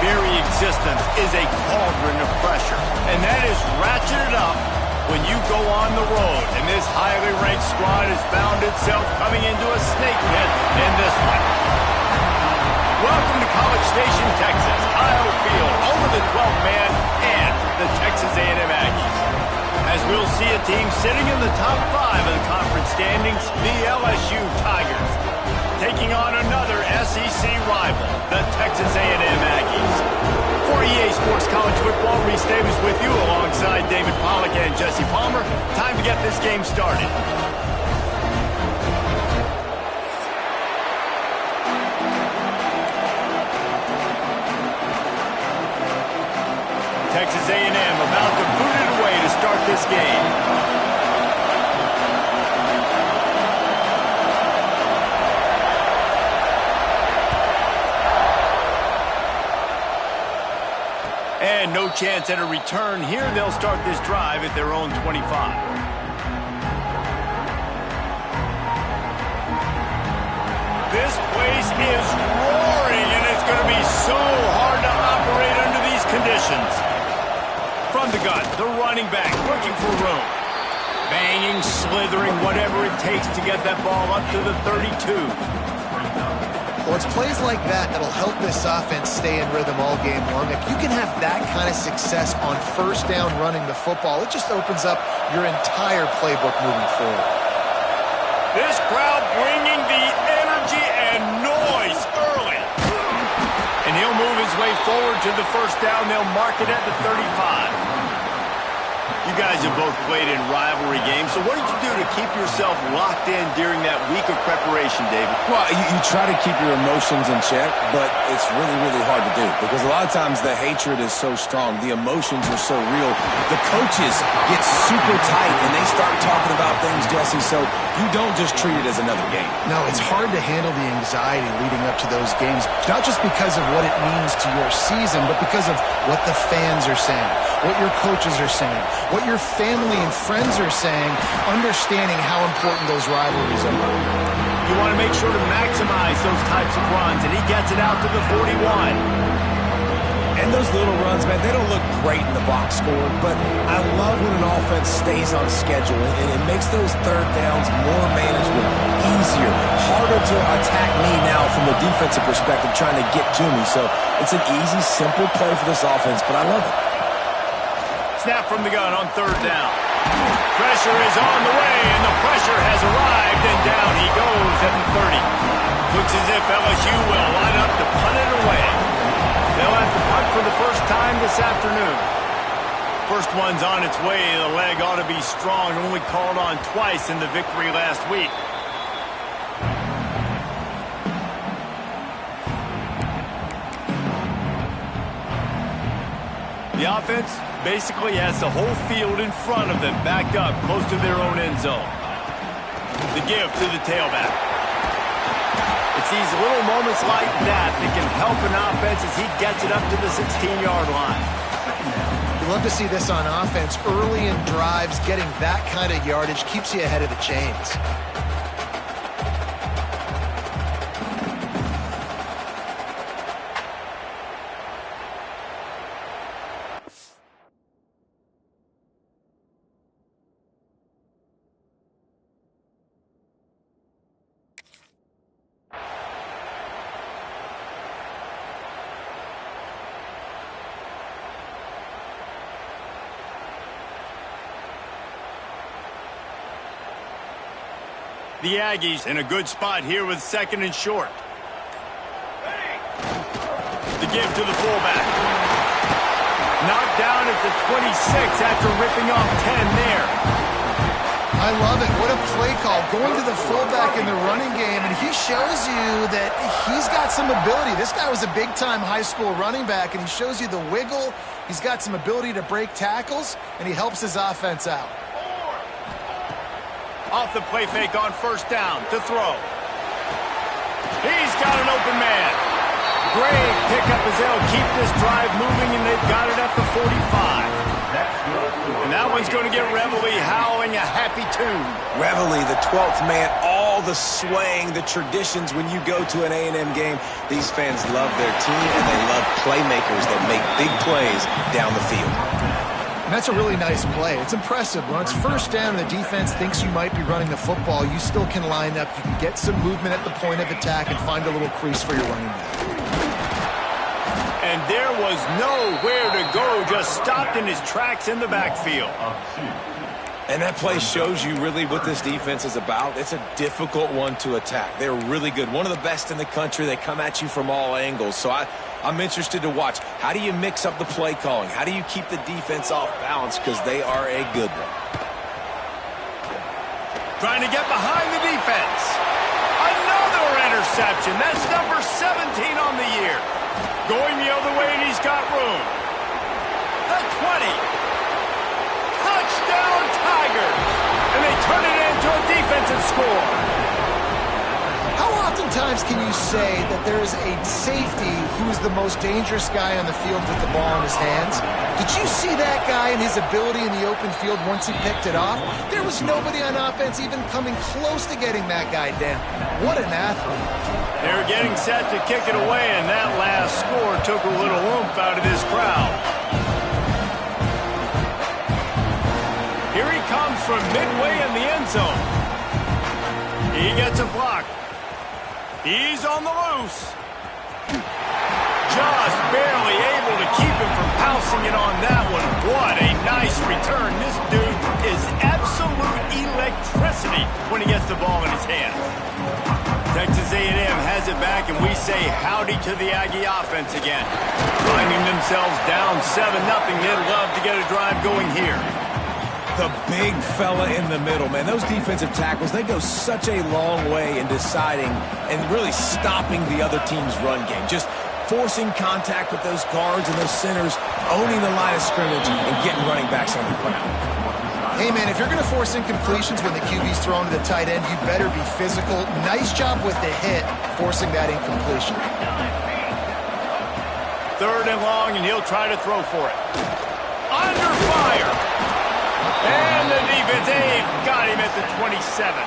very existence is a cauldron of pressure, and that is ratcheted up when you go on the road, and this highly ranked squad has found itself coming into a snake pit in this one. Welcome to College Station, Texas. Kyle Field over the 12th man and the Texas A&M Aggies. As we'll see a team sitting in the top 5 of the conference standings, the LSU Tigers, taking on another SEC rival, the Texas A&M Aggies. For EA Sports College Football, Reese Davis with you alongside David Pollack and Jesse Palmer. Time to get this game started. Texas A&M about to boot it away to start this game. And no chance at a return here. They'll start this drive at their own 25. This place is roaring, and it's going to be so hard to operate under these conditions. From the gun, the running back looking for room. Banging, slithering, whatever it takes to get that ball up to the 32. Well, it's plays like that that'll help this offense stay in rhythm all game long. If you can have that kind of success on first down running the football, it just opens up your entire playbook moving forward. This crowd bringing the energy and noise early. And he'll move his way forward to the first down. They'll mark it at the 35. You guys have both played in rivalry games, so what did you do to keep yourself locked in during that week of preparation, David? Well, you try to keep your emotions in check, but it's really, really hard to do because a lot of times the hatred is so strong. The emotions are so real. The coaches get super tight, and they start talking about things, Jesse, so you don't just treat it as another game. No, it's hard to handle the anxiety leading up to those games, not just because of what it means to your season, but because of what the fans are saying, what your coaches are saying, what your family and friends are saying, understanding how important those rivalries are. You want to make sure to maximize those types of runs, and he gets it out to the 41. And those little runs, man, they don't look great in the box score, but I love when an offense stays on schedule, and it makes those third downs more manageable, easier, harder to attack me now from a defensive perspective trying to get to me. So it's an easy, simple play for this offense, but I love it. Snap from the gun on third down. Pressure is on the way, and the pressure has arrived, and down he goes at the 30. Looks as if LSU will line up to punt it away. They'll have to punt for the first time this afternoon. First one's on its way. The leg ought to be strong, only called on twice in the victory last week. The offense basically has the whole field in front of them, backed up close to their own end zone. The give to the tailback. It's these little moments like that that can help an offense as he gets it up to the 16-yard line. You love to see this on offense. Early in drives, getting that kind of yardage keeps you ahead of the chains. The Aggies in a good spot here with second and short. The give to the fullback. Knocked down at the 26 after ripping off 10 there. I love it. What a play call. Going to the fullback in the running game, and he shows you that he's got some ability. This guy was a big-time high school running back, and he shows you the wiggle. He's got some ability to break tackles, and he helps his offense out. Off the play fake on first down to throw. He's got an open man. Great pickup as they'll keep this drive moving, and they've got it at the 45. And that one's going to get Reveille howling a happy tune. Reveille, the 12th man, all the swaying, the traditions when you go to an A&M game. These fans love their team, and they love playmakers that make big plays down the field. And that's a really nice play. It's impressive. When it's first down and the defense thinks you might be running the football, you still can line up. You can get some movement at the point of attack and find a little crease for your running back. And there was nowhere to go, just stopped in his tracks in the backfield. And that play shows you really what this defense is about. It's a difficult one to attack. They're really good. One of the best in the country. They come at you from all angles. So I'm interested to watch. How do you mix up the play calling? How do you keep the defense off balance? Because they are a good one. Trying to get behind the defense. Another interception. That's number 17 on the year. Going the other way, and he's got room. The 20. Touchdown, Tigers. And they turn it into a defensive score. How oftentimes can you say that there is a safety who is the most dangerous guy on the field with the ball in his hands? Did you see that guy and his ability in the open field once he picked it off? There was nobody on offense even coming close to getting that guy down. What an athlete. They were getting set to kick it away, and that last score took a little oomph out of this crowd. Here he comes from midway in the end zone. He gets a block. He's on the loose. Just barely able to keep him from pouncing it on that one. What a nice return. This dude is absolute electricity when he gets the ball in his hand. Texas A&M has it back, and we say howdy to the Aggie offense again. Finding themselves down 7-0. They'd love to get a drive going here. The big fella in the middle, man. Those defensive tackles, they go such a long way in deciding and really stopping the other team's run game. Just forcing contact with those guards and those centers, owning the line of scrimmage, and getting running backs on the ground. Hey, man, if you're going to force incompletions when the QB's thrown to the tight end, you better be physical. Nice job with the hit, forcing that incompletion. 3rd and long, and he'll try to throw for it. Under fire. And the defense, they've got him at the 27.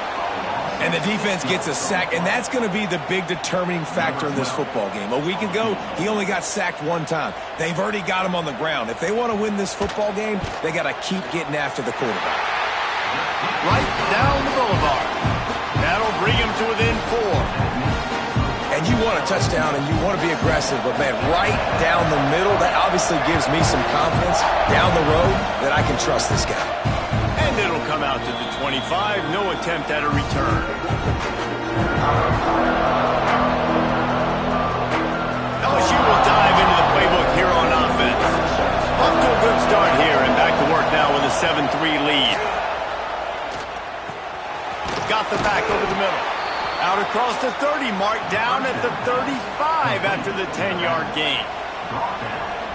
And the defense gets a sack, and that's going to be the big determining factor in this football game. A week ago, he only got sacked 1 time. They've already got him on the ground. If they want to win this football game, they got to keep getting after the quarterback. Right down the boulevard. That'll bring him to within 4. And you want a touchdown, and you want to be aggressive, but, man, right down the middle, that obviously gives me some confidence down the road that I can trust this guy. And it'll come out to the 25. No attempt at a return. LSU will dive into the playbook here on offense. Off to a good start here, and back to work now with a 7-3 lead. Got the back over the middle. Out across the 30 mark, down at the 35 after the 10-yard gain.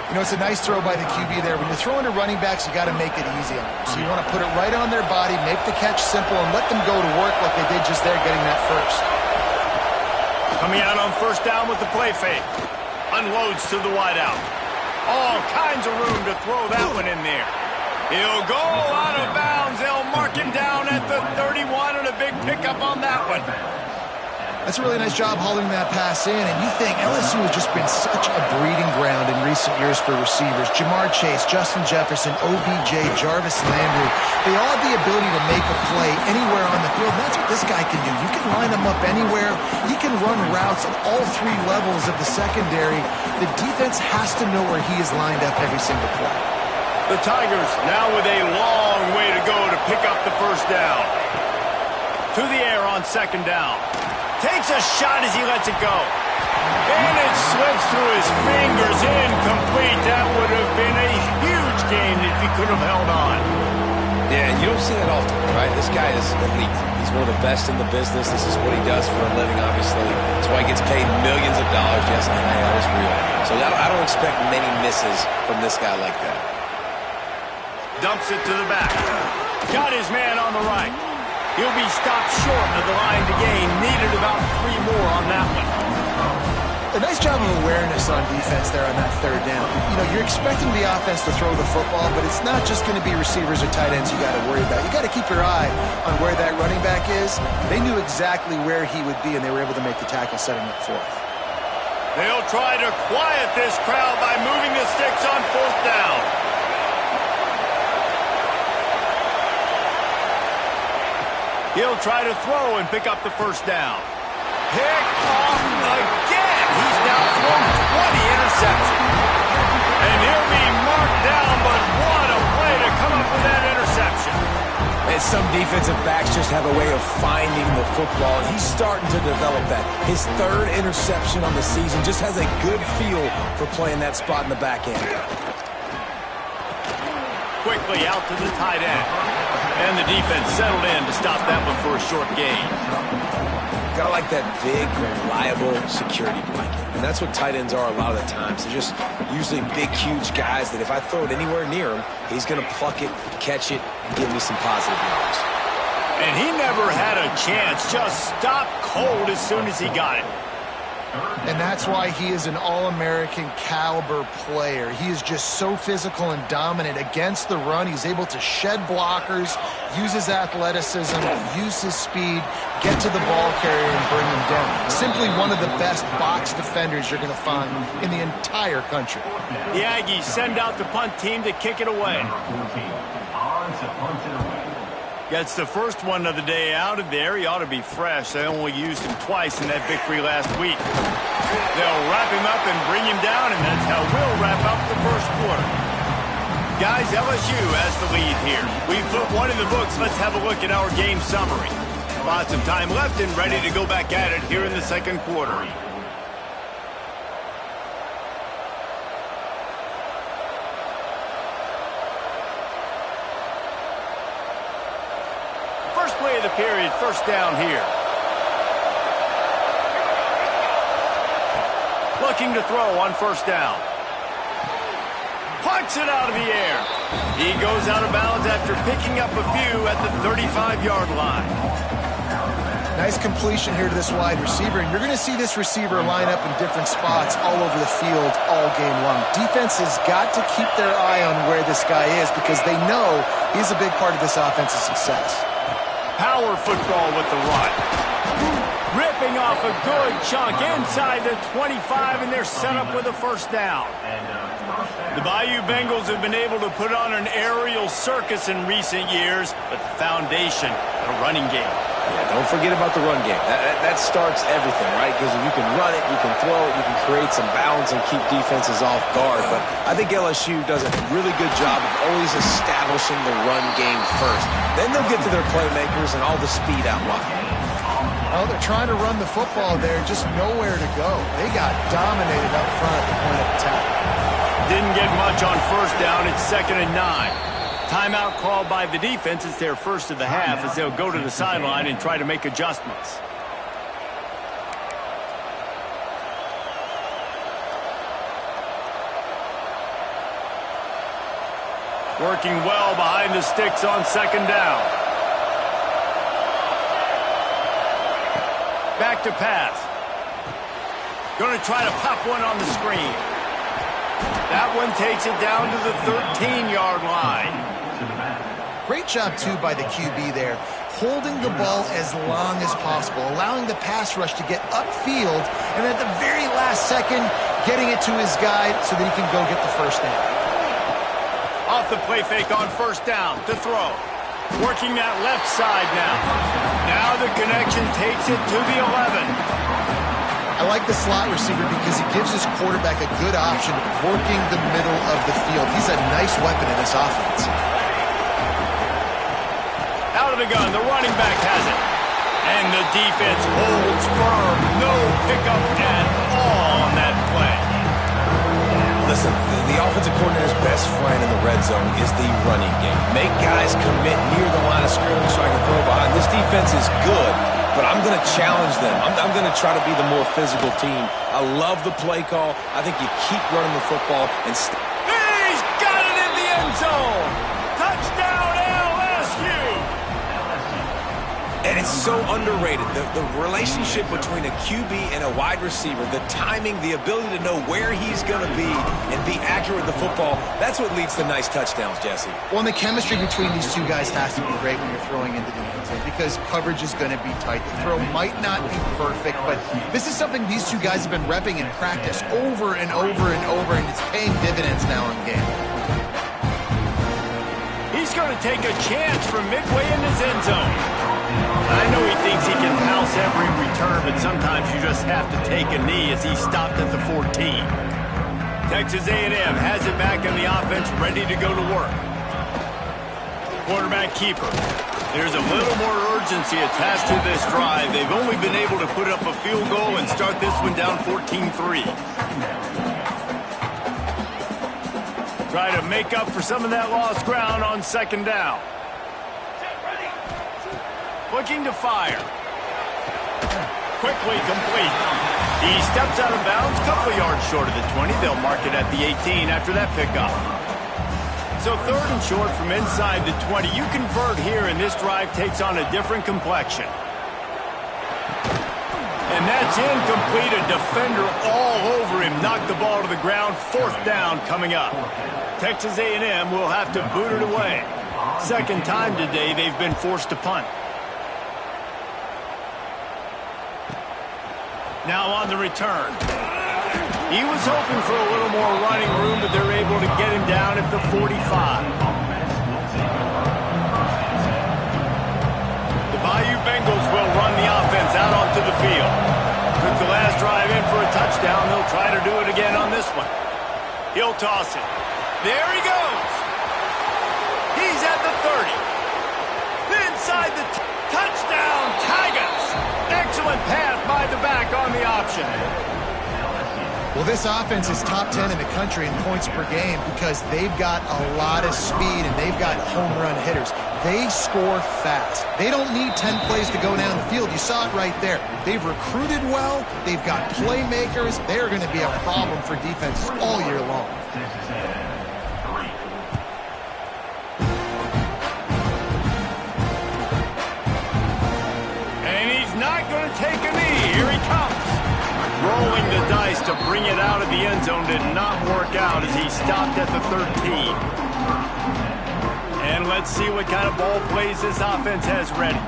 You know, it's a nice throw by the QB there. When you're throwing to running backs, you got to make it easy on them. So you want to put it right on their body, make the catch simple, and let them go to work like they did just there, getting that first. Coming out on 1st down with the play fake. Unloads to the wideout. All kinds of room to throw that one in there. He'll go out of bounds. They'll mark him down at the 31, and a big pickup on that one. That's a really nice job hauling that pass in, and you think LSU has just been such a breeding ground in recent years for receivers. Jamar Chase, Justin Jefferson, OBJ, Jarvis Landry, they all have the ability to make a play anywhere on the field, and that's what this guy can do. You can line him up anywhere. He can run routes at all 3 levels of the secondary. The defense has to know where he is lined up every single play. The Tigers now with a long way to go to pick up the 1st down. To the air on 2nd down. Takes a shot as he lets it go. And it slips through his fingers. Incomplete. That would have been a huge gain if he could have held on. Yeah, and you don't see that often, right? This guy is elite. He's one of the best in the business. This is what he does for a living, obviously. That's why he gets paid millions of dollars. Yes, NIL is real. So I don't expect many misses from this guy like that. Dumps it to the back. Got his man on the right. He'll be stopped short of the line to gain. Needed about 3 more on that one. A nice job of awareness on defense there on that third down. You know, you're expecting the offense to throw the football, but it's not just going to be receivers or tight ends you got to worry about. You got to keep your eye on where that running back is. They knew exactly where he would be, and they were able to make the tackle setting up fourth. They'll try to quiet this crowd by moving the sticks on fourth down. He'll try to throw and pick up the first down. Pick off again. He's now thrown 20 interceptions. And he'll be marked down, but what a play to come up with that interception. And some defensive backs just have a way of finding the football, and he's starting to develop that. His third interception on the season, just has a good feel for playing that spot in the back end. Quickly out to the tight end. And the defense settled in to stop that one for a short gain. Gotta like that big, reliable security blanket. And that's what tight ends are a lot of the times. They're just usually big, huge guys that if I throw it anywhere near him, he's going to pluck it, catch it, and give me some positive yards. And he never had a chance. Just stopped cold as soon as he got it. And that's why he is an all-American caliber player. He is just so physical and dominant against the run. He's able to shed blockers, use his athleticism, use his speed, get to the ball carrier and bring him down. Simply one of the best box defenders you're going to find in the entire country. The Aggies send out the punt team to kick it away. Gets the first one of the day out of there. He ought to be fresh. They only used him twice in that victory last week. They'll wrap him up and bring him down, and that's how we'll wrap up the first quarter. Guys, LSU has the lead here. We've put one in the books. Let's have a look at our game summary. Lots of time left and ready to go back at it here in the second quarter. First play of the period, first down here. Looking to throw on first down. Punts it out of the air. He goes out of bounds after picking up a few at the 35-yard line. Nice completion here to this wide receiver, and you're going to see this receiver line up in different spots all over the field all game long. Defense has got to keep their eye on where this guy is because they know he's a big part of this offense's success. Power football with the run. Ripping off a good chunk inside the 25, and they're set up with a first down. The Bayou Bengals have been able to put on an aerial circus in recent years, but the foundation, the running game. Yeah, don't forget about the run game. That starts everything, right? Because if you can run it, you can throw it, you can create some balance and keep defenses off guard. But I think LSU does a really good job of always establishing the run game first. Then they'll get to their playmakers and all the speed out wide. Oh, they're trying to run the football there, just nowhere to go. They got dominated up front at the point of attack. Didn't get much on first down. It's 2nd and 9. Timeout called by the defense. It's their first of the half as they'll go to the sideline and try to make adjustments. Working well behind the sticks on second down. Back to pass. Going to try to pop one on the screen. That one takes it down to the 13-yard line. Great job, too, by the QB there, holding the ball as long as possible, allowing the pass rush to get upfield, and at the very last second, getting it to his guy so that he can go get the first down. Off the play fake on first down to throw. Working that left side now. Now the connection takes it to the 11. I like the slot receiver because he gives his quarterback a good option working the middle of the field. He's a nice weapon in this offense. Out of the gun, the running back has it. And the defense holds firm. No pickup at all on that play. Listen, the offensive coordinator's best friend in the red zone is the running game. Make guys commit near the line of scrimmage so I can throw behind. This defense is good, but I'm going to challenge them. I'm going to try to be the more physical team. I love the play call. I think you keep running the football and he's got it in the end zone. Touchdown LSU. And it's so underrated. The relationship between a QB and a wide receiver, the timing, the ability to know where he's going to be and be accurate with the football, that's what leads to nice touchdowns, Jesse. Well, and the chemistry between these two guys has to be great when you're throwing into the end zone because coverage is going to be tight. The throw might not be perfect, but this is something these two guys have been repping in practice over and over and over, and it's paying dividends now in game. He's going to take a chance from midway in his end zone. I know he thinks he can house every return, but sometimes you just have to take a knee as he stopped at the 14. Texas A&M has it back in the offense, ready to go to work. Quarterback keeper. There's a little more urgency attached to this drive. They've only been able to put up a field goal and start this one down 14-3. Try to make up for some of that lost ground on second down. Looking to fire. Quickly complete. He steps out of bounds, couple of yards short of the 20. They'll mark it at the 18 after that pickup. So third and short from inside the 20. You convert here, and this drive takes on a different complexion. And that's incomplete. A defender all over him. Knocked the ball to the ground. Fourth down coming up. Texas A&M will have to boot it away. Second time today they've been forced to punt. Now on the return. He was hoping for a little more running room, but they're able to get him down at the 45. The Bayou Bengals will run the offense out onto the field. Took the last drive in for a touchdown. They'll try to do it again on this one. He'll toss it. There he goes. He's at the 30. Inside the touchdown, Tigers. Excellent pass by the back on the option. Well, this offense is top 10 in the country in points per game because they've got a lot of speed and they've got home run hitters. They score fast. They don't need 10 plays to go down the field. You saw it right there. They've recruited well. They've got playmakers. They're going to be a problem for defenses all year long. Take a knee. Here he comes. Rolling the dice to bring it out of the end zone did not work out as he stopped at the 13. And let's see what kind of ball plays this offense has ready.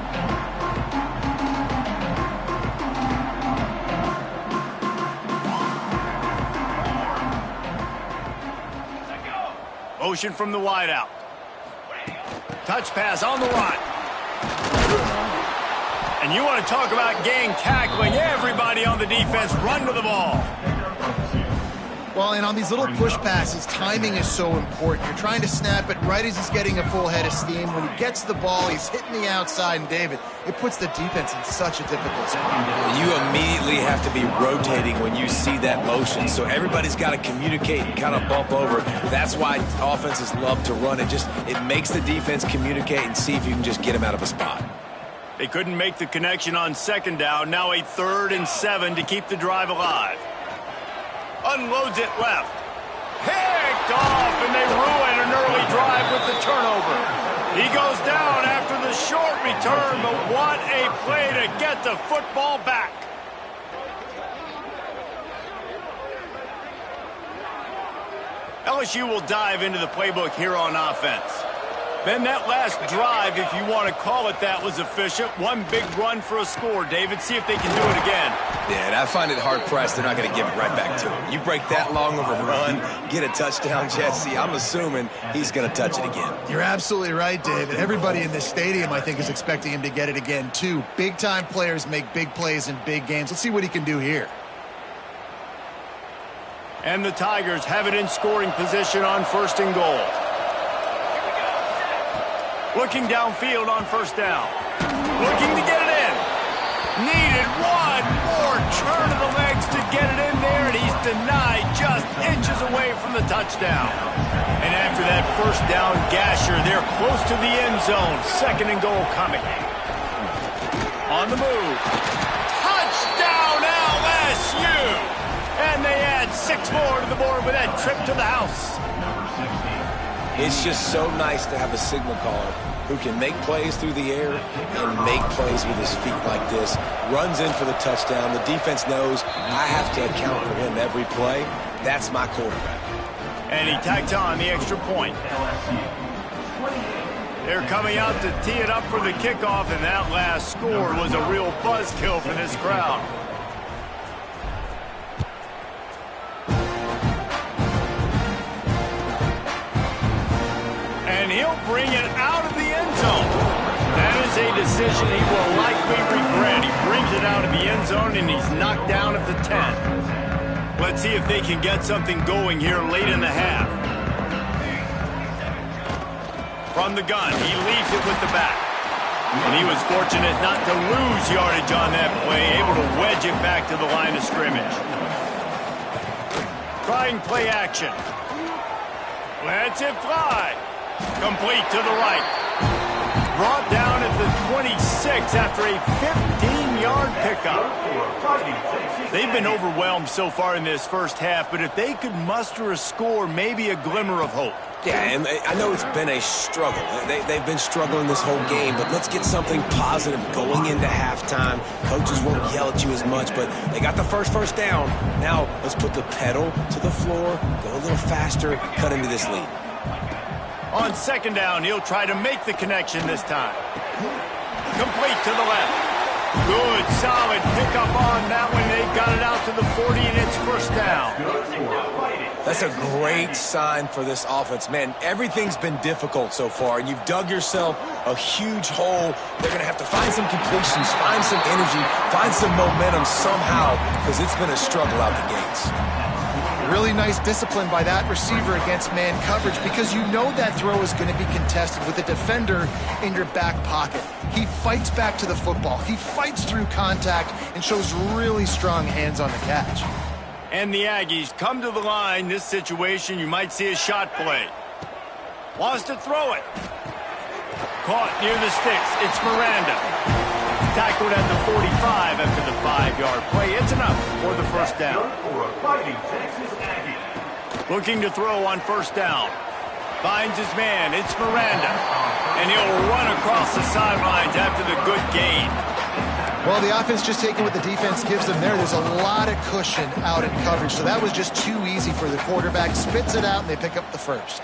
Motion from the wideout. Touch pass on the run. And you want to talk about gang tackling. Everybody on the defense run to the ball. Well, and on these little push passes, timing is so important. You're trying to snap it right as he's getting a full head of steam. When he gets the ball, he's hitting the outside, and David, it puts the defense in such a difficult spot. You immediately have to be rotating when you see that motion, so everybody's got to communicate and kind of bump over. That's why offenses love to run it. It makes the defense communicate and see if you can just get him out of a spot. They couldn't make the connection on second down. Now a 3rd and 7 to keep the drive alive. Unloads it left. Picked off, and they ruin an early drive with the turnover. He goes down after the short return, but what a play to get the football back. LSU will dive into the playbook here on offense. Then that last drive, if you want to call it that, was efficient. One big run for a score. David, see if they can do it again. Yeah, and I find it hard-pressed they're not going to give it right back to him. You break that long of a run, get a touchdown, Jesse, I'm assuming he's going to touch it again. You're absolutely right, David. Everybody in this stadium, I think, is expecting him to get it again, too. Big-time players make big plays in big games. Let's see what he can do here. And the Tigers have it in scoring position on 1st and goal. Looking downfield on 1st down. Looking to get it in. Needed one more turn of the legs to get it in there, and he's denied just inches away from the touchdown. And after that 1st down gasher, they're close to the end zone. 2nd and goal coming. On the move. Touchdown LSU! And they add 6 more to the board with that trip to the house. It's just so nice to have a signal caller who can make plays through the air and make plays with his feet like this. Runs in for the touchdown. The defense knows I have to account for him every play. That's my quarterback. And he tacks on the extra point. They're coming out to tee it up for the kickoff, and that last score was a real buzzkill for this crowd. And he'll bring it out of the end zone. That is a decision he will likely regret. He brings it out of the end zone, and he's knocked down at the 10. Let's see if they can get something going here late in the half. From the gun, he leaves it with the back. And he was fortunate not to lose yardage on that play, able to wedge it back to the line of scrimmage. Trying play action. Lets it fly. Complete to the right. Brought down at the 26 after a 15-yard pickup. They've been overwhelmed so far in this first half, but if they could muster a score, maybe a glimmer of hope. Yeah, and I know it's been a struggle. They've been struggling this whole game, but let's get something positive going into halftime. Coaches won't yell at you as much, but they got the first down. Now, let's put the pedal to the floor, go a little faster, cut into this lead. On second down, he'll try to make the connection this time. Complete to the left. Good, solid pickup on that one. They've got it out to the 40, and it's first down. That's a great sign for this offense. Man, everything's been difficult so far, and you've dug yourself a huge hole. They're going to have to find some completions, find some energy, find some momentum somehow, because it's been a struggle out the gates. Really nice discipline by that receiver against man coverage, because you know that throw is going to be contested with a defender in your back pocket. He fights back to the football. He fights through contact and shows really strong hands on the catch. And the Aggies come to the line. This situation, you might see a shot play. Wants to throw it. Caught near the sticks. It's Miranda. Tackled at the 45 after the 5-yard play. It's enough for the first down. Looking to throw on first down. Finds his man. It's Miranda. And he'll run across the sidelines after the good gain. Well, the offense just taking what the defense gives them there. There's a lot of cushion out in coverage, so that was just too easy for the quarterback. Spits it out, and they pick up the first.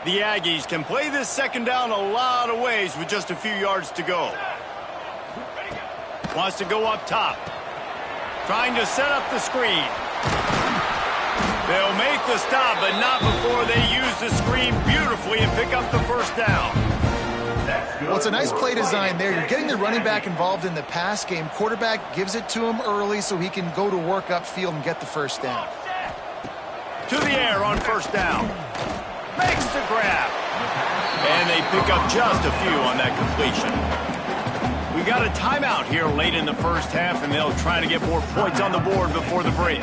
The Aggies can play this second down a lot of ways with just a few yards to go. Wants to go up top. Trying to set up the screen. They'll make the stop, but not before they use the screen beautifully and pick up the first down. Well, it's a nice play design there. You're getting the running back involved in the pass game. Quarterback gives it to him early so he can go to work upfield and get the first down. To the air on first down. Makes the grab. And they pick up just a few on that completion. We got a timeout here late in the first half, and they'll try to get more points on the board before the break.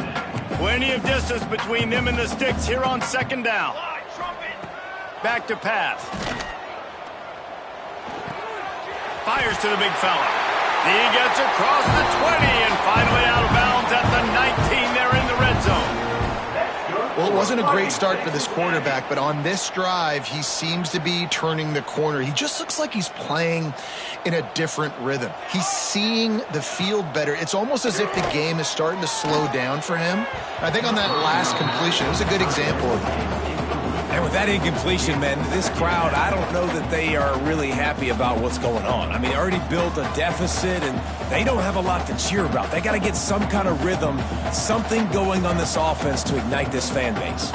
Plenty of distance between them and the sticks here on second down. Back to pass. Fires to the big fella. He gets across the 20 and finally out of bounds at the 19 there in the red zone. Well, it wasn't a great start for this quarterback, but on this drive, he seems to be turning the corner. He just looks like he's playing in a different rhythm. He's seeing the field better. It's almost as if the game is starting to slow down for him. I think on that last completion, it was a good example of it. And with that incompletion, man, this crowd, I don't know that they are really happy about what's going on. I mean, they already built a deficit, and they don't have a lot to cheer about. They got to get some kind of rhythm, something going on this offense to ignite this fan base.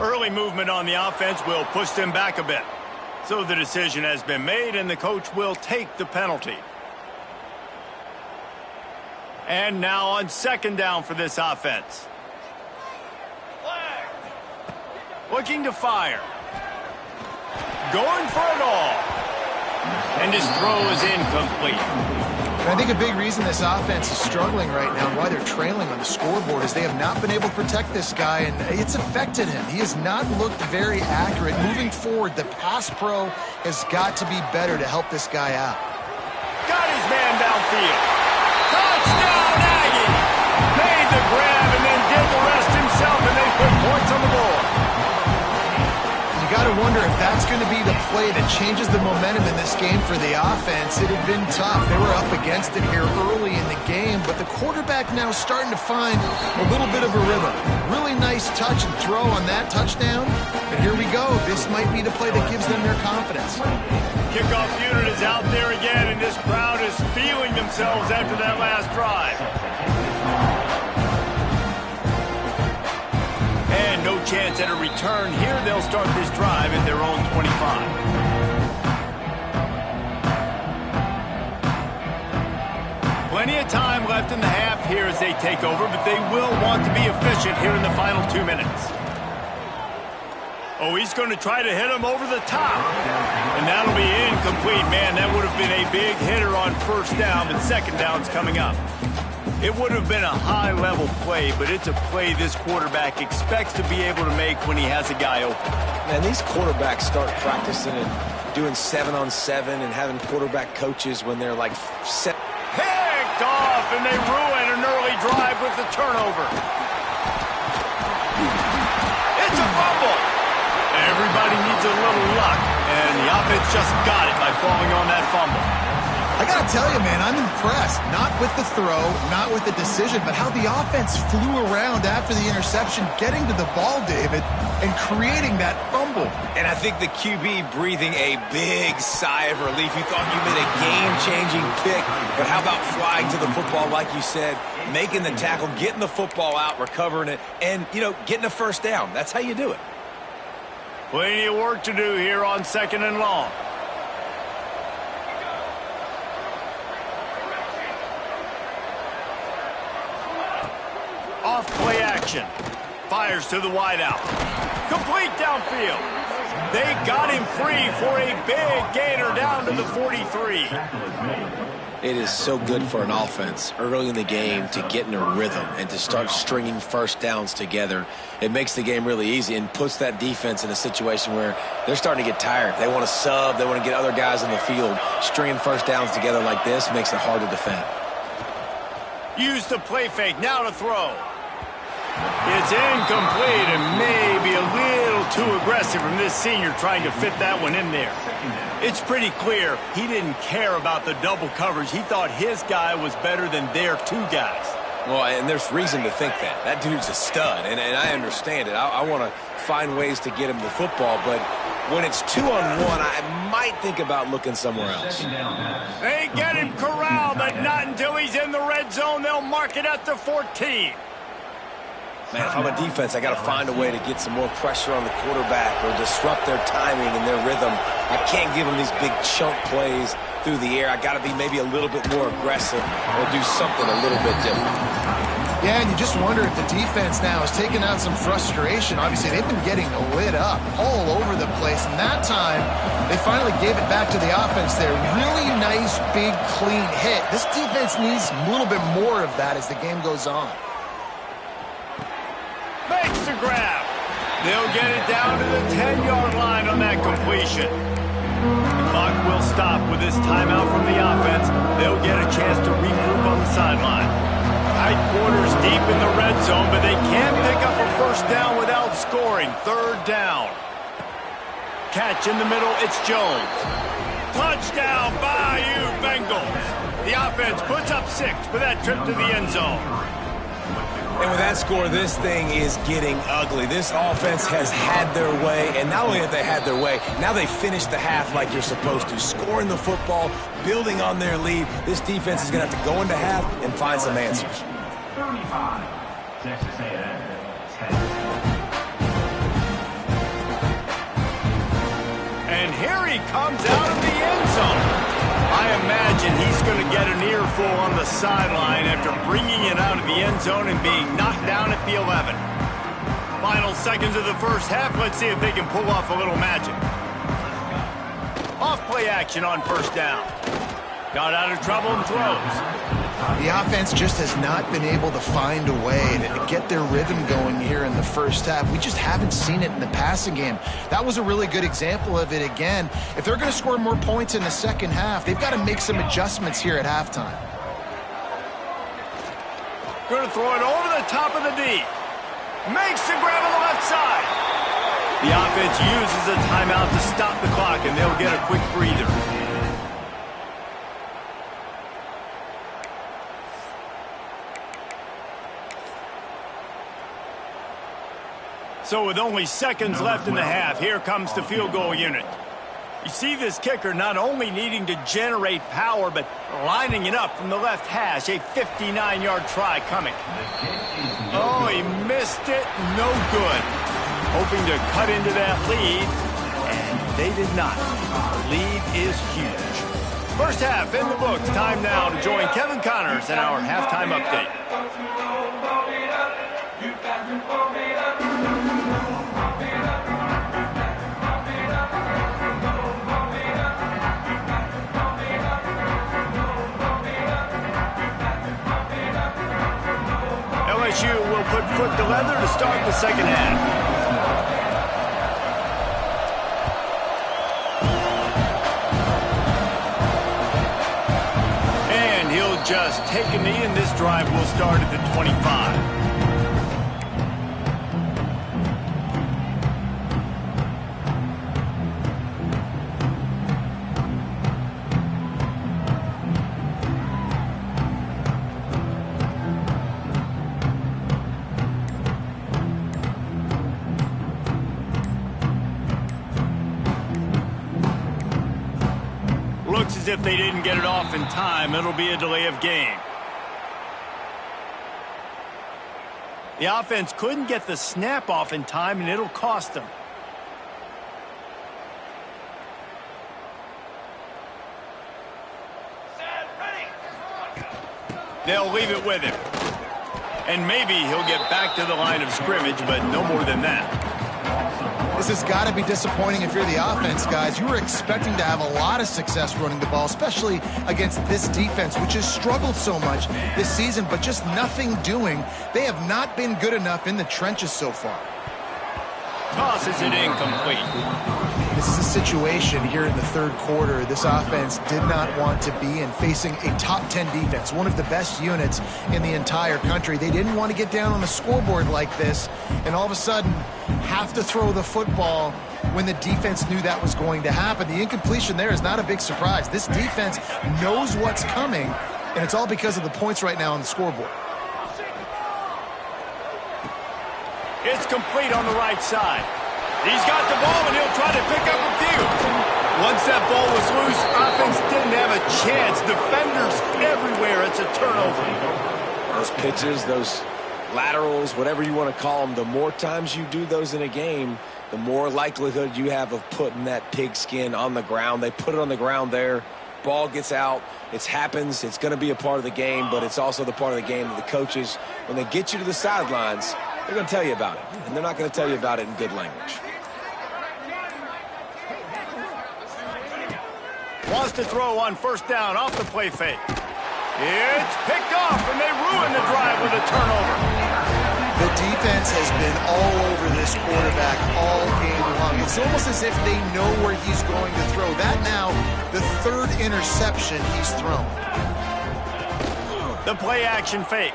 Early movement on the offense will push them back a bit. So the decision has been made, and the coach will take the penalty. And now on second down for this offense. Looking to fire. Going for it all. And his throw is incomplete. I think a big reason this offense is struggling right now and why they're trailing on the scoreboard is they have not been able to protect this guy, and it's affected him. He has not looked very accurate. Moving forward, the pass pro has got to be better to help this guy out. Got his man downfield. Touchdown, Aggie! Made the grab and then did the rest himself, and they put points on the board. You got to wonder if that's going to be the play that changes the momentum in this game for the offense. It had been tough. They were up against it here early in the game, but the quarterback now starting to find a little bit of a rhythm. Really nice touch and throw on that touchdown. And here we go. This might be the play that gives them their confidence. Kickoff unit is out there again, and this crowd is feeling themselves after that last drive. And no chance at a return here. They'll start this drive at their own 25. Plenty of time left in the half here as they take over, but they will want to be efficient here in the final 2 minutes. Oh, he's going to try to hit him over the top. And that'll be incomplete. Man, that would have been a big hitter on first down, but second down's coming up. It would have been a high-level play, but it's a play this quarterback expects to be able to make when he has a guy open. Man, these quarterbacks start practicing and doing 7-on-7 and having quarterback coaches when they're like set. Picked off, and they ruin an early drive with the turnover. It's a fumble. Everybody needs a little luck, and the offense just got it by falling on that fumble. I got to tell you, man, I'm impressed. Not with the throw, not with the decision, but how the offense flew around after the interception, getting to the ball, David, and creating that fumble. And I think the QB breathing a big sigh of relief. You thought you made a game-changing pick, but how about flying to the football, like you said, making the tackle, getting the football out, recovering it, and, getting a first down. That's how you do it. Plenty of work to do here on 2nd and long. Off play action. Fires to the wideout. Complete downfield. They got him free for a big gainer down to the 43. It is so good for an offense early in the game to get in a rhythm and to start stringing first downs together. It makes the game really easy and puts that defense in a situation where they're starting to get tired. They want to sub. They want to get other guys in the field. Stringing first downs together like this makes it hard to defend. Use the play fake. Now to throw. It's incomplete and maybe a little too aggressive from this senior trying to fit that one in there. It's pretty clear he didn't care about the double coverage. He thought his guy was better than their two guys. Well, and there's reason to think that. That dude's a stud, and I understand it. I want to find ways to get him the football, but when it's 2-on-1, I might think about looking somewhere else. They get him corralled, but not until he's in the red zone. They'll mark it at the 14. Man, if I'm a defense, I got to find a way to get some more pressure on the quarterback or disrupt their timing and their rhythm. I can't give them these big chunk plays through the air. I got to be maybe a little bit more aggressive or do something a little bit different. Yeah, and you just wonder if the defense now is taking out some frustration. Obviously, they've been getting lit up all over the place, and that time they finally gave it back to the offense there. Really nice, big, clean hit. This defense needs a little bit more of that as the game goes on. Makes the grab. They'll get it down to the 10-yard line on that completion. The clock will stop with this timeout from the offense. They'll get a chance to regroup on the sideline. Tight quarters deep in the red zone, but they can't pick up a first down without scoring. 3rd down. Catch in the middle, it's Jones. Touchdown, Bayou Bengals. The offense puts up 6 with that trip to the end zone. And with that score, this thing is getting ugly. This offense has had their way, and not only have they had their way, now they finished the half like you're supposed to, scoring the football, building on their lead. This defense is going to have to go into half and find some answers. 35, Texas A&M, 10. And here he comes out of the end zone. I imagine he's going to get an earful on the sideline after bringing it out of the end zone and being knocked down at the 11. Final seconds of the first half. Let's see if they can pull off a little magic. Off play action on first down. Got out of trouble and throws. The offense just has not been able to find a way to get their rhythm going here in the first half. We just haven't seen it in the passing game. That was a really good example of it again. If they're going to score more points in the second half, they've got to make some adjustments here at halftime. Going to throw it over the top of the D. Makes the grab on the left side. The offense uses a timeout to stop the clock, and they'll get a quick breather. So with only seconds left in the half, here comes the field goal unit. You see this kicker not only needing to generate power, but lining it up from the left hash. A 59-yard try coming. Oh, he missed it. No good. Hoping to cut into that lead, and they did not. The lead is huge. First half in the books. Time now to join Kevin Connors in our halftime update. LSU will put foot to leather to start the second half. And he'll just take a knee, and this drive will start at the 25. Looks as if they didn't get it off in time. It'll be a delay of game. The offense couldn't get the snap off in time, and it'll cost them. They'll leave it with him. And maybe he'll get back to the line of scrimmage, but no more than that. This has got to be disappointing if you're the offense, guys. You were expecting to have a lot of success running the ball, especially against this defense, which has struggled so much this season, but just nothing doing. They have not been good enough in the trenches so far. Tosses it incomplete. This is a situation here in the third quarter this offense did not want to be in, facing a top 10 defense, one of the best units in the entire country. They didn't want to get down on the scoreboard like this and all of a sudden have to throw the football when the defense knew that was going to happen. The incompletion there is not a big surprise. This defense knows what's coming, and it's all because of the points right now on the scoreboard. It's complete on the right side. He's got the ball, and he'll try to pick up a few. Once that ball was loose, offense didn't have a chance. Defenders everywhere. It's a turnover. Those pitches, those laterals, whatever you want to call them, the more times you do those in a game, the more likelihood you have of putting that pigskin on the ground. They put it on the ground there. Ball gets out. It happens. It's going to be a part of the game, but it's also the part of the game that the coaches, when they get you to the sidelines, they're going to tell you about it. And they're not going to tell you about it in good language. Wants to throw on first down off the play fake. It's picked off, and they ruin the drive with a turnover. The defense has been all over this quarterback all game long. It's almost as if they know where he's going to throw. That now, the third interception he's thrown. The play action fake.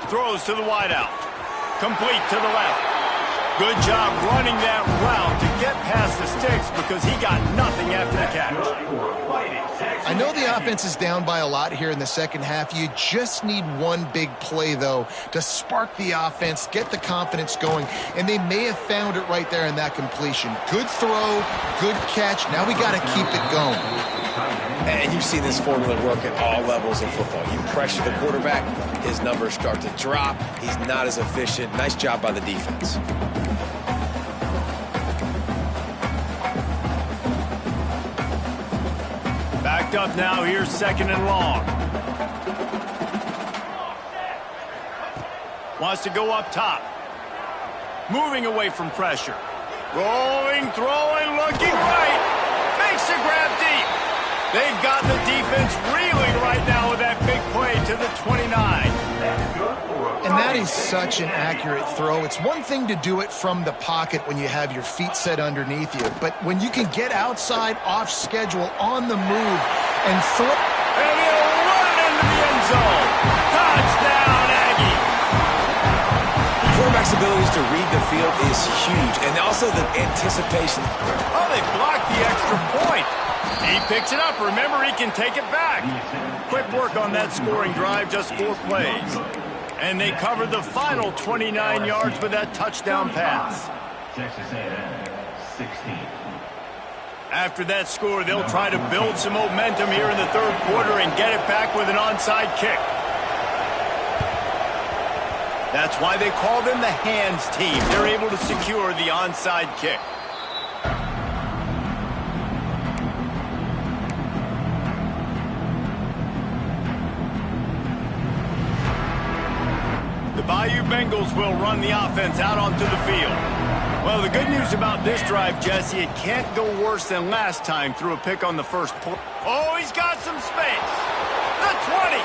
Throws to the wideout. Complete to the left. Good job running that route to get past the sticks because he got nothing after the catch. I know the offense is down by a lot here in the second half. You just need one big play, though, to spark the offense, get the confidence going, and they may have found it right there in that completion. Good throw, good catch. Now we got to keep it going. And you see this formula work at all levels of football. You pressure the quarterback, his numbers start to drop. He's not as efficient. Nice job by the defense. Backed up now, here's second and long. Wants to go up top. Moving away from pressure. Rolling, throwing, looking right. Makes the grab deep. They've got the defense reeling right now with that big play to the 29. And that is such an accurate throw. It's one thing to do it from the pocket when you have your feet set underneath you, but when you can get outside, off schedule, on the move, and throw. And he'll run into the end zone. Touchdown, Aggie. Quarterback quarterback's abilities to read the field is huge, and also the anticipation. Oh, they blocked the extra point. He picks it up. Remember, he can take it back. Quick work on that scoring drive, just 4 plays. And they covered the final 29 yards with that touchdown pass. Texas A&M, 16. After that score, they'll try to build some momentum here in the third quarter and get it back with an onside kick. That's why they call them the hands team. They're able to secure the onside kick. The Bayou Bengals will run the offense out onto the field. Well, the good news about this drive, Jesse, it can't go worse than last time through a pick on the first point. Oh, he's got some space. The 20,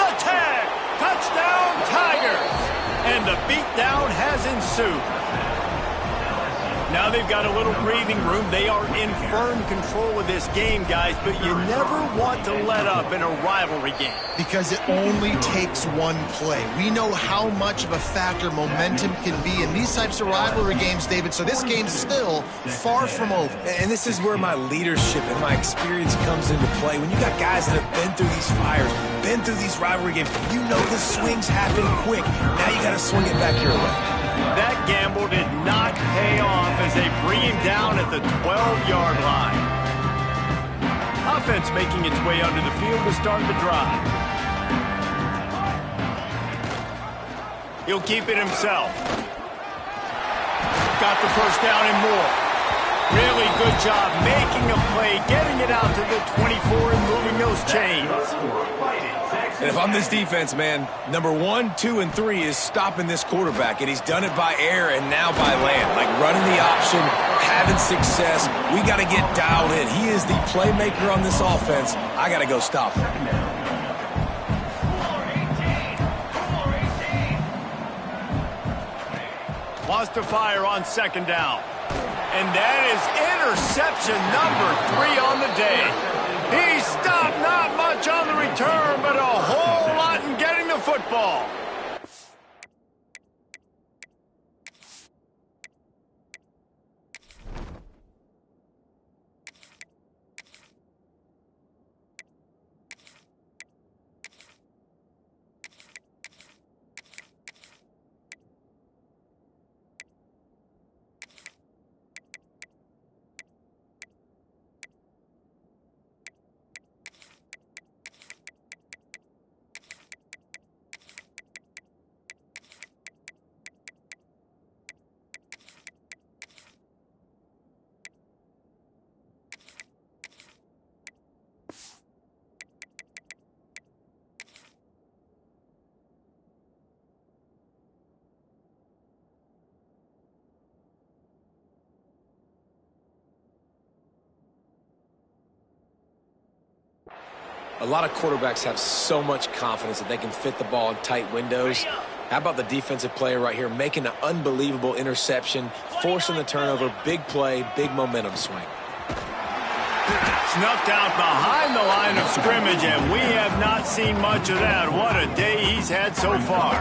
the 10, touchdown Tigers. And the beatdown has ensued. Now they've got a little breathing room. They are in firm control of this game, guys, but you never want to let up in a rivalry game. Because it only takes one play. We know how much of a factor momentum can be in these types of rivalry games, David, so this game's still far from over. And this is where my leadership and my experience comes into play. When you got guys that have been through these fires, been through these rivalry games, you know the swings happen quick. Now you got to swing it back your way. That gamble did not pay off as they bring him down at the 12-yard line. Offense making its way under the field to start the drive. He'll keep it himself. Got the first down and more. Really good job making a play, getting it out to the 24 and moving those chains. And if I'm this defense, man, number 1, 2, and 3 is stopping this quarterback, and he's done it by air and now by land. Like running the option, having success. We got to get dialed in. He is the playmaker on this offense. I got to go stop him. Wants to fire on second down. And that is interception number 3 on the day. He stopped not much on the return, but a whole lot in getting the football. A lot of quarterbacks have so much confidence that they can fit the ball in tight windows. How about the defensive player right here making an unbelievable interception, forcing the turnover, big play, big momentum swing. Snuffed out behind the line of scrimmage, and we have not seen much of that. What a day he's had so far.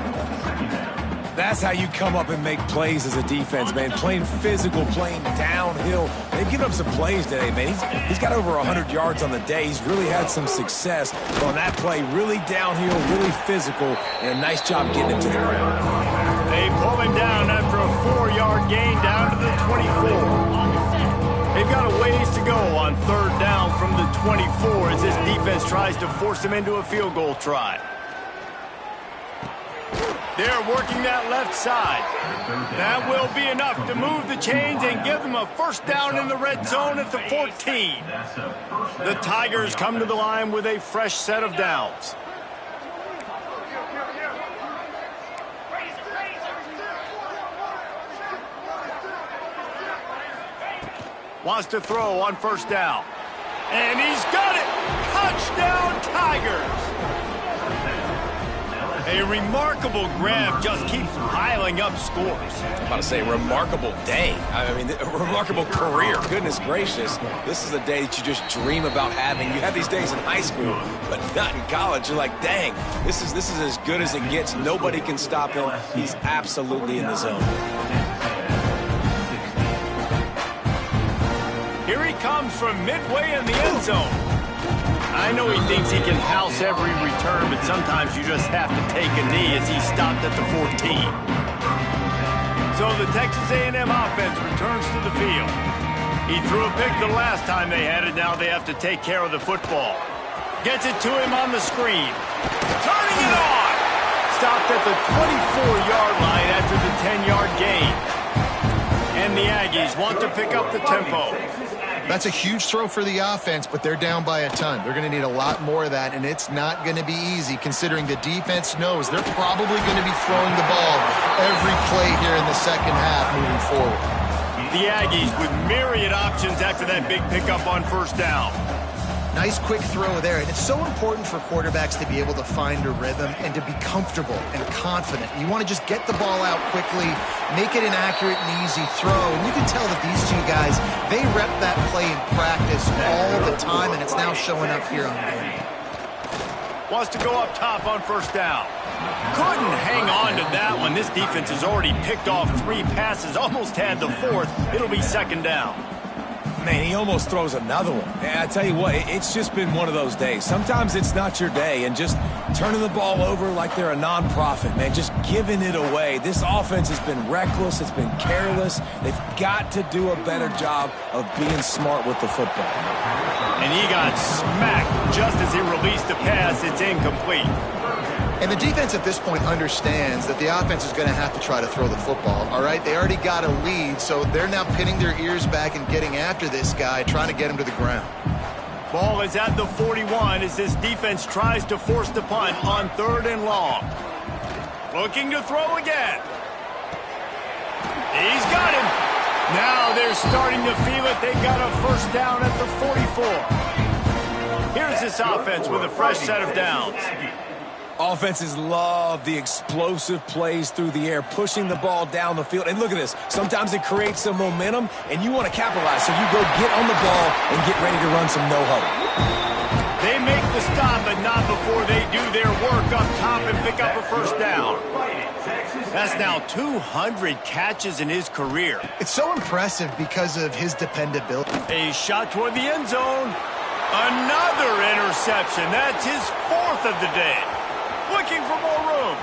That's how you come up and make plays as a defense, man. Playing physical, playing downhill. They've given up some plays today, man. He's got over 100 yards on the day. He's really had some success. But on that play, really downhill, really physical, and a nice job getting him to the ground. They pull him down after a 4-yard gain down to the 24. They've got a ways to go on third down from the 24 as this defense tries to force him into a field goal try. They're working that left side. That will be enough to move the chains and give them a first down in the red zone at the 14. The Tigers come to the line with a fresh set of downs. Wants to throw on first down. And he's got it! Touchdown, Tigers! A remarkable grab just keeps piling up scores. I'm about to say, remarkable day. I mean, a remarkable career. Goodness gracious. This is a day that you just dream about having. You have these days in high school, but not in college. You're like, dang, this is as good as it gets. Nobody can stop him. He's absolutely in the zone. Here he comes from midway in the end zone. I know he thinks he can house every return, but sometimes you just have to take a knee as he stopped at the 14. So the Texas A&M offense returns to the field. He threw a pick the last time they had it. Now they have to take care of the football. Gets it to him on the screen. Turning it on! Stopped at the 24-yard line after the 10-yard gain. And the Aggies want to pick up the tempo. That's a huge throw for the offense, but they're down by a ton. They're going to need a lot more of that, and it's not going to be easy considering the defense knows they're probably going to be throwing the ball every play here in the second half moving forward. The Aggies with myriad options after that big pickup on first down. Nice quick throw there, and it's so important for quarterbacks to be able to find a rhythm and to be comfortable and confident. You want to just get the ball out quickly, make it an accurate and easy throw, and you can tell that these two guys, they rep that play in practice all the time, and it's now showing up here on game day. Wants to go up top on first down. Couldn't hang on to that one. This defense has already picked off 3 passes, almost had the 4th. It'll be second down. Man, he almost throws another one. And I tell you what, it's just been one of those days. Sometimes it's not your day, and just turning the ball over like they're a nonprofit, man, just giving it away. This offense has been reckless. It's been careless. They've got to do a better job of being smart with the football. And he got smacked just as he released the pass. It's incomplete. And the defense at this point understands that the offense is going to have to try to throw the football, all right? They already got a lead, so they're now pinning their ears back and getting after this guy, trying to get him to the ground. Ball is at the 41 as this defense tries to force the punt on 3rd and long. Looking to throw again. He's got him. Now they're starting to feel it. They got a first down at the 44. Here's this offense with a fresh set of downs. Offenses love the explosive plays through the air, pushing the ball down the field. And look at this. Sometimes it creates some momentum, and you want to capitalize. So you go get on the ball and get ready to run some no-huddle. They make the stop, but not before they do their work up top and pick up a first down. That's now 200 catches in his career. It's so impressive because of his dependability. A shot toward the end zone. Another interception. That's his 4th of the day. Looking for more room.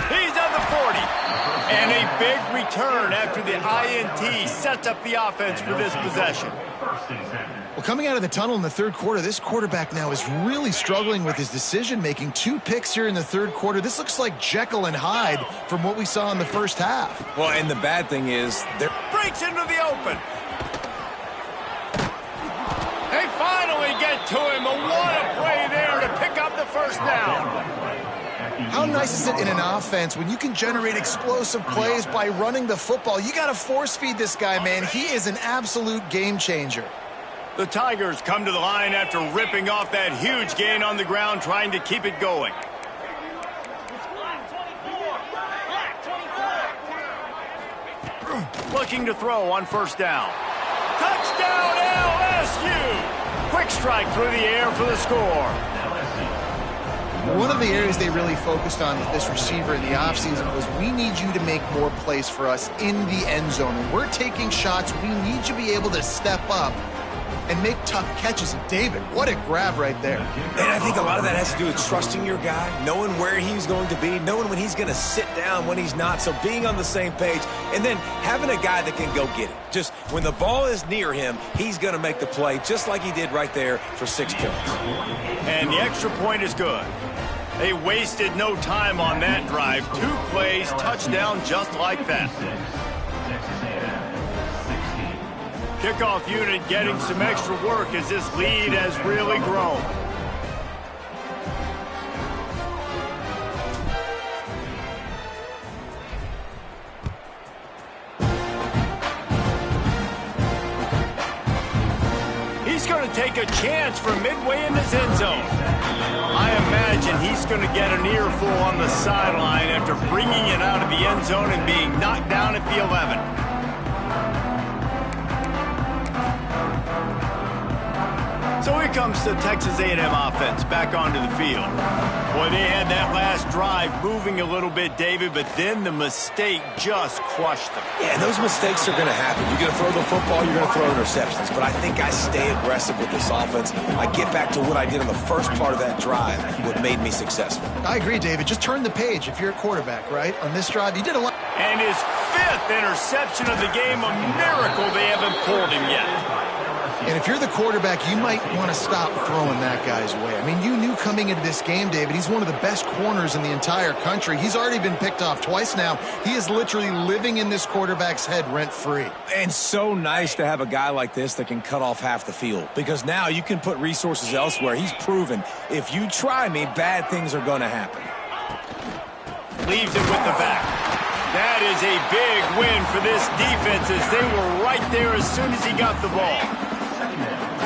He's at the 40. And a big return after the INT sets up the offense for this possession. Well, coming out of the tunnel in the 3rd quarter, this quarterback now is really struggling with his decision-making. 2 picks here in the 3rd quarter. This looks like Jekyll and Hyde from what we saw in the first half. Well, and the bad thing is they're breaks into the open. They finally get to him. What a play there to pick up the first down. How nice is it in an offense when you can generate explosive plays by running the football? You got to force feed this guy, man. He is an absolute game changer. The Tigers come to the line after ripping off that huge gain on the ground, trying to keep it going. Looking to throw on first down. Touchdown LSU! Quick strike through the air for the score. One of the areas they really focused on with this receiver in the offseason was we need you to make more plays for us in the end zone. When we're taking shots, we need you to be able to step up and make tough catches. And David, what a grab right there. And I think a lot of that has to do with trusting your guy, knowing where he's going to be, knowing when he's going to sit down, when he's not. So being on the same page, and then having a guy that can go get it. Just when the ball is near him, he's going to make the play just like he did right there for 6 points. And the extra point is good. They wasted no time on that drive. 2 plays, touchdown just like that. Kickoff unit getting some extra work as this lead has really grown. He's going to take a chance from midway in his end zone. I imagine he's going to get an earful on the sideline after bringing it out of the end zone and being knocked down at the 11. So here comes the Texas A&M offense back onto the field. Boy, they had that last drive moving a little bit, David, but then the mistake just crushed them. Yeah, those mistakes are going to happen. You're going to throw the football, you're going to throw interceptions. But I think I stay aggressive with this offense. I get back to what I did on the first part of that drive, what made me successful. I agree, David. Just turn the page if you're a quarterback, right? On this drive, you did a lot. And his 5th interception of the game, a miracle they haven't pulled him yet. And if you're the quarterback, you might want to stop throwing that guy's way. I mean, you knew coming into this game, David, he's one of the best corners in the entire country. He's already been picked off twice now. He is literally living in this quarterback's head rent-free. And so nice to have a guy like this that can cut off half the field, because now you can put resources elsewhere. He's proven if you try me, bad things are going to happen. Leaves it with the back. That is a big win for this defense as they were right there as soon as he got the ball.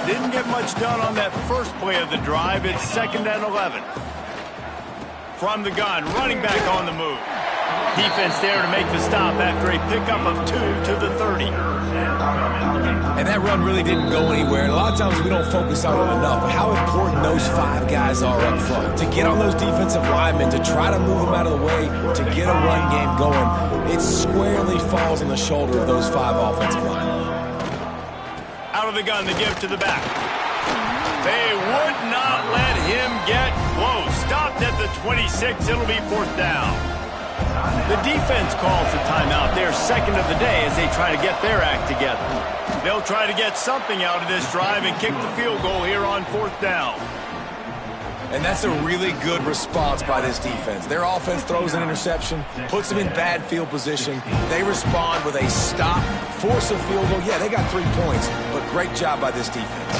Didn't get much done on that first play of the drive. It's 2nd and 11. From the gun, running back on the move. Defense there to make the stop after a pickup of 2 to the 30. And that run really didn't go anywhere. And a lot of times we don't focus on it enough. But how important those 5 guys are up front. To get on those defensive linemen, to try to move them out of the way, to get a run game going, it squarely falls on the shoulder of those 5 offensive linemen. Out of the gun to give to the back. They would not let him get close. Stopped at the 26. It'll be 4th down. The defense calls the timeout. They're 2nd of the day as they try to get their act together. They'll try to get something out of this drive and kick the field goal here on 4th down. And that's a really good response by this defense. Their offense throws an interception, puts them in bad field position. They respond with a stop, force a field goal. Yeah, they got 3 points, but great job by this defense.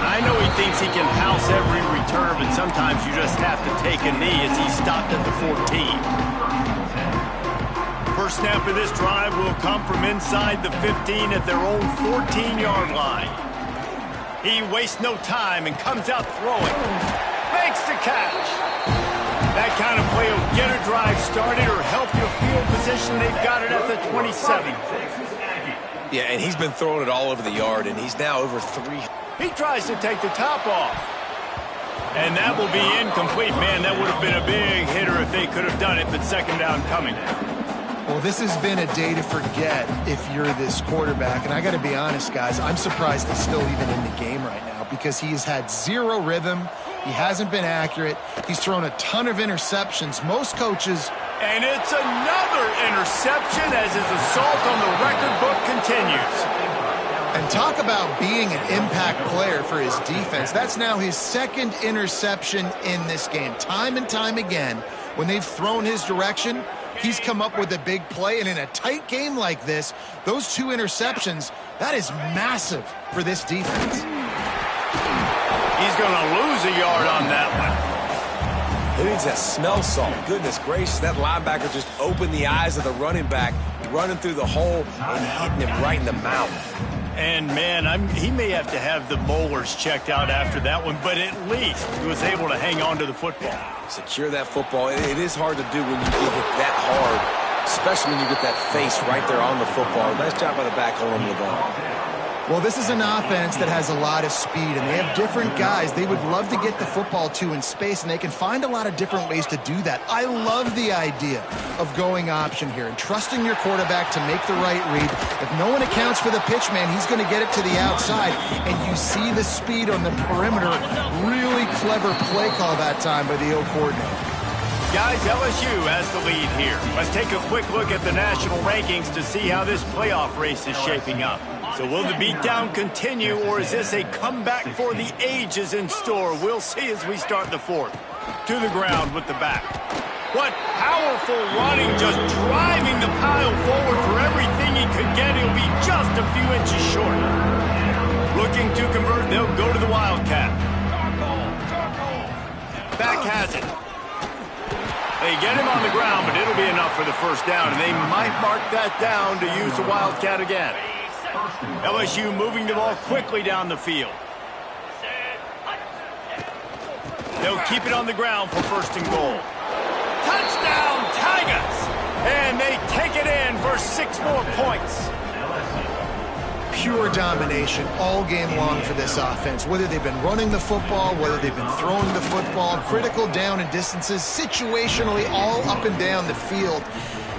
I know he thinks he can house every return, but sometimes you just have to take a knee as he stopped at the 14. First snap of this drive will come from inside the 15 at their own 14-yard line. He wastes no time and comes out throwing. Makes the catch. That kind of play will get a drive started or help your field position. They've got it at the 27. Yeah, and he's been throwing it all over the yard, and he's now over 3. He tries to take the top off. And that will be incomplete. Man, that would have been a big hitter if they could have done it, but 2nd down coming. Well, this has been a day to forget if you're this quarterback. And I got to be honest, guys, I'm surprised he's still even in the game right now because he has had 0 rhythm. He hasn't been accurate. He's thrown a ton of interceptions. Most coaches... And it's another interception as his assault on the record book continues. And talk about being an impact player for his defense. That's now his 2nd interception in this game. Time and time again, when they've thrown his direction, he's come up with a big play. And in a tight game like this, those 2 interceptions, that is massive for this defense. He's going to lose a yard on that one. Who needs that smell salt? Goodness gracious, that linebacker just opened the eyes of the running back, running through the hole and hitting him right in the mouth. And, man, he may have to have the molars checked out after that one, but at least he was able to hang on to the football. Secure that football. It is hard to do when you get hit that hard, especially when you get that face right there on the football. Nice job by the back holding the ball. Well, this is an offense that has a lot of speed, and they have different guys they would love to get the football to in space, and they can find a lot of different ways to do that. I love the idea of going option here and trusting your quarterback to make the right read. If no one accounts for the pitch, man, he's going to get it to the outside, and you see the speed on the perimeter. Really clever play call that time by the O coordinator. Guys, LSU has the lead here. Let's take a quick look at the national rankings to see how this playoff race is shaping up. So will the beatdown continue, or is this a comeback for the ages in store? We'll see as we start the 4th. To the ground with the back. What powerful running, just driving the pile forward for everything he could get. He'll be just a few inches short. Looking to convert, they'll go to the Wildcat. Back has it. They get him on the ground, but it'll be enough for the 1st down, and they might mark that down to use the Wildcat again. LSU moving the ball quickly down the field. They'll keep it on the ground for 1st and goal. Touchdown, Tigers! And they take it in for 6 more points. Pure domination all game long for this offense. Whether they've been running the football, whether they've been throwing the football, critical down and distances, situationally all up and down the field.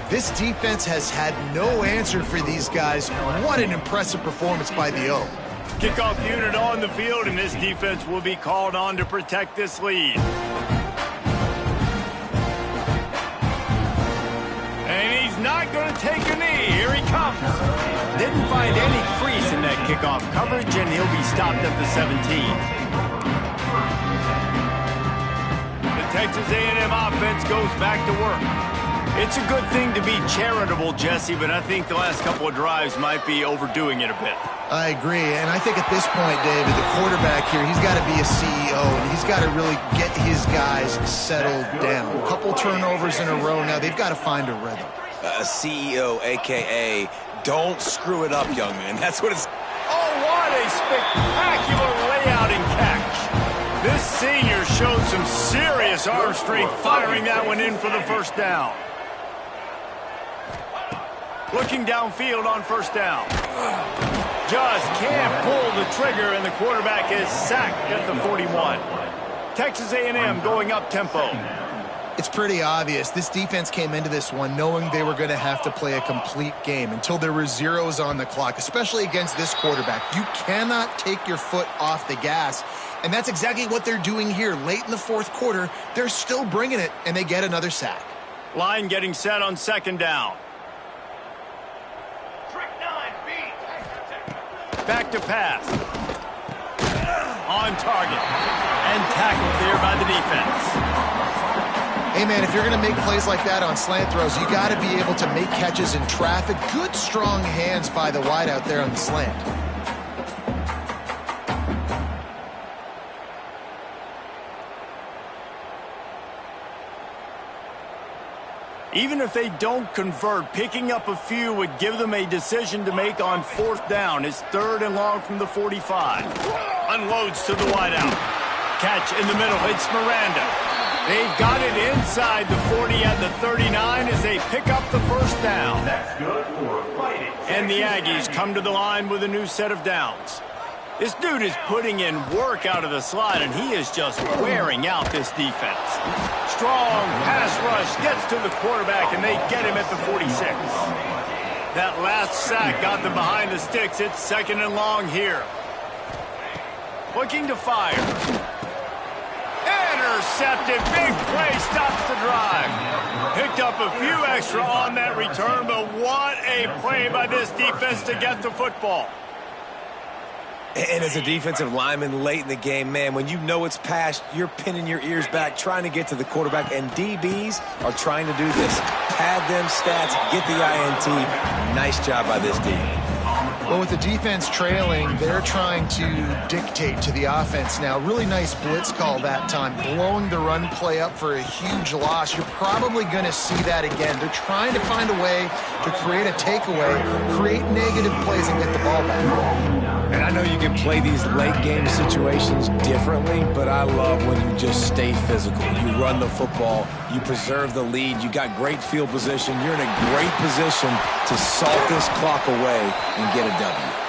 This defense has had no answer for these guys. What an impressive performance by the O. Kickoff unit on the field, and this defense will be called on to protect this lead. And he's not going to take a knee. Here he comes. Didn't find any crease in that kickoff coverage, and he'll be stopped at the 17. The Texas A&M offense goes back to work. It's a good thing to be charitable, Jesse, but I think the last couple of drives might be overdoing it a bit. I agree, and I think at this point, David, the quarterback here, he's got to be a CEO, and he's got to really get his guys settled down. A couple turnovers in a row now. They've got to find a rhythm. A CEO, a.k.a. don't screw it up, young man. That's what it's... Oh, what a spectacular layout and catch. This senior showed some serious arm strength firing that one in for the 1st down. Looking downfield on 1st down. Just can't pull the trigger, and the quarterback is sacked at the 41. Texas A&M going up tempo. It's pretty obvious. This defense came into this one knowing they were going to have to play a complete game until there were zeros on the clock, especially against this quarterback. You cannot take your foot off the gas, and that's exactly what they're doing here. Late in the 4th quarter, they're still bringing it, and they get another sack. Line getting set on 2nd down. Back to pass. On target. And tackled there by the defense. Hey, man, if you're going to make plays like that on slant throws, you got to be able to make catches in traffic. Good, strong hands by the wide out there on the slant. Even if they don't convert, picking up a few would give them a decision to make on 4th down. It's 3rd and long from the 45. Unloads to the wideout. Catch in the middle. It's Miranda. They've got it inside the 40 at the 39 as they pick up the 1st down. That's good for fighting. And the Aggies come to the line with a new set of downs. This dude is putting in work out of the slot, and he is just wearing out this defense. Strong pass rush gets to the quarterback, and they get him at the 46. That last sack got them behind the sticks. It's 2nd and long here. Looking to fire. Intercepted. Big play stops the drive. Picked up a few extra on that return, but what a play by this defense to get the football. And as a defensive lineman late in the game, man, when you know it's passed, you're pinning your ears back, trying to get to the quarterback, and DBs are trying to do this. Pad them stats, get the INT. Nice job by this team. Well, with the defense trailing, they're trying to dictate to the offense now. Really nice blitz call that time, blowing the run play up for a huge loss. You're probably going to see that again. They're trying to find a way to create a takeaway, create negative plays, and get the ball back. And I know you can play these late-game situations differently, but I love when you just stay physical. You run the football, you preserve the lead, you got great field position, you're in a great position to salt this clock away and get a W.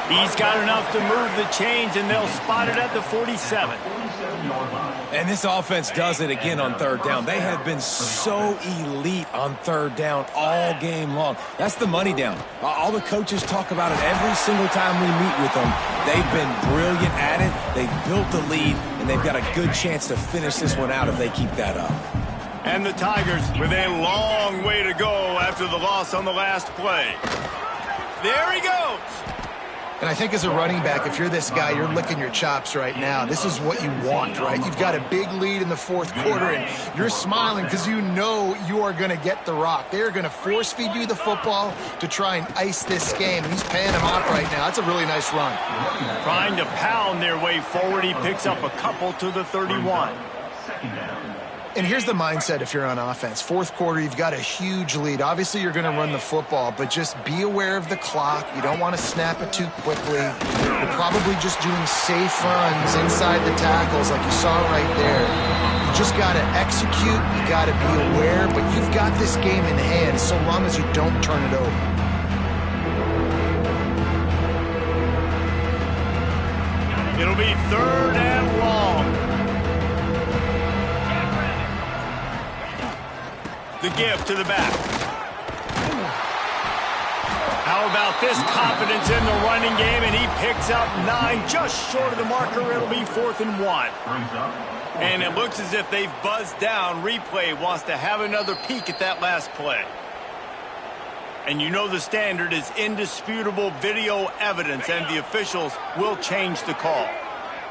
He's got enough to move the chains, and they'll spot it at the 47. And this offense does it again on 3rd down. They have been so elite on 3rd down all game long. That's the money down. All the coaches talk about it every single time we meet with them. They've been brilliant at it. They've built the lead, and they've got a good chance to finish this one out if they keep that up. And the Tigers with a long way to go after the loss on the last play. There he goes. And I think as a running back, if you're this guy, you're licking your chops right now. This is what you want, right? You've got a big lead in the 4th quarter, and you're smiling because you know you are going to get the rock. They're going to force feed you the football to try and ice this game. He's paying them off right now. That's a really nice run. Trying to pound their way forward. He picks up a couple to the 31. And here's the mindset if you're on offense. Fourth quarter, you've got a huge lead. Obviously, you're going to run the football, but just be aware of the clock. You don't want to snap it too quickly. You're probably just doing safe runs inside the tackles like you saw right there. You just got to execute. You got to be aware, but you've got this game in hand so long as you don't turn it over. It'll be 3rd and long. The give to the back. How about this confidence in the running game, and he picks up 9, just short of the marker. It'll be 4th and 1. And it looks as if they've buzzed down. Replay wants to have another peek at that last play. And you know the standard is indisputable video evidence, and the officials will change the call.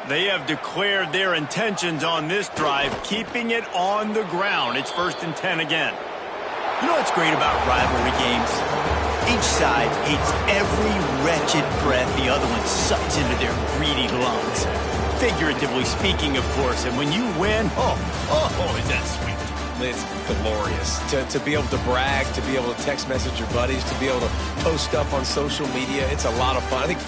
They have declared their intentions on this drive, keeping it on the ground. It's 1st and 10 again. You know what's great about rivalry games? Each side hates every wretched breath the other one sucks into their greedy lungs. Figuratively speaking, of course. And when you win, oh, is that sweet. It's glorious to be able to brag, to be able to text message your buddies, to be able to post stuff on social media. It's a lot of fun. I think